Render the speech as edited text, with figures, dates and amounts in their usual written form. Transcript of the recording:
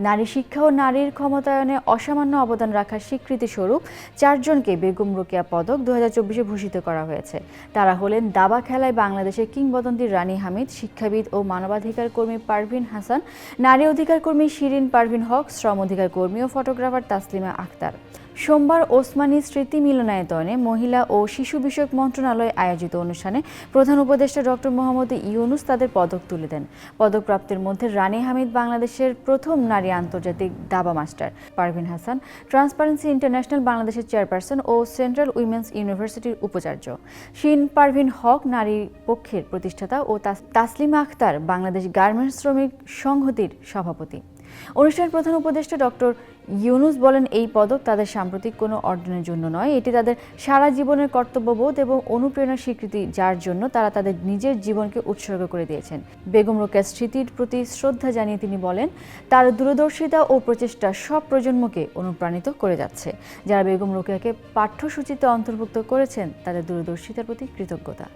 নারী শিক্ষা ও নারীর ক্ষমতায়নে অসামান্য অবদান রাখার স্বীকৃতিস্বরূপ 4 জনকে বেগম রোকেয়া পদক 2024-এ ভূষিত করা হয়েছে। তারা হলেন দাবা খেলায় বাংলাদেশের কিংবদন্তি রানী হামিদ, শিক্ষাবিদ ও মানবাধিকার কর্মী পারভিন হাসান, নারী অধিকার কর্মী শিরিন পারভিন হক, শ্রম অধিকার কর্মী ও ফটোগ্রাফার তাসলিমা আক্তার। সোমবার ওসমানী স্মৃতি মিলনায়তনে মহিলা ও শিশু বিষয়ক মন্ত্রণালয় আয়োজিত অনুষ্ঠানে প্রধান উপদেষ্টা ডক্টর মোহাম্মদ ইউনূস তাদের পদক তুলে দেন। পদকপ্রাপ্তের মধ্যে রানী হামিদ বাংলাদেশের প্রথম নারী আন্তর্জাতিক দাবা master, Parvin Hasan transparency international বাংলাদেশের চেয়ারপারসন ও সেন্ট্রাল উইমেন্স ইউনিভার্সিটির উপাচার্য, শিরিন পারভিন হক নারী পক্ষের প্রতিষ্ঠাতা ও তাসলিমা আক্তার বাংলাদেশ গার্মেন্টস শ্রমিক সংহতির সভাপতি। অনুষ্ঠানের প্রধান উপদেষ্টা ডক্টর ইউনূস বলেন, এই পদক তাদের সাম্প্রতিক কোনো অর্জনের জন্য নয়, এটি তাদের সারা জীবনের কর্তব্যবোধ এবং অনুপ্রেরণার স্বীকৃতি, যার জন্য তারা তাদের নিজের জীবনকে উৎসর্গ করে দিয়েছেন। বেগম রোকেয়ার স্মৃতির প্রতি শ্রদ্ধা জানিয়ে তিনি বলেন, তার দূরদর্শিতা ও প্রচেষ্টা সব প্রজন্মকে অনুপ্রাণিত করে যাচ্ছে। যারা বেগম রোকেয়াকে পাঠ্যসূচিতে অন্তর্ভুক্ত করেছেন তাদের দূরদর্শিতার প্রতি কৃতজ্ঞতা।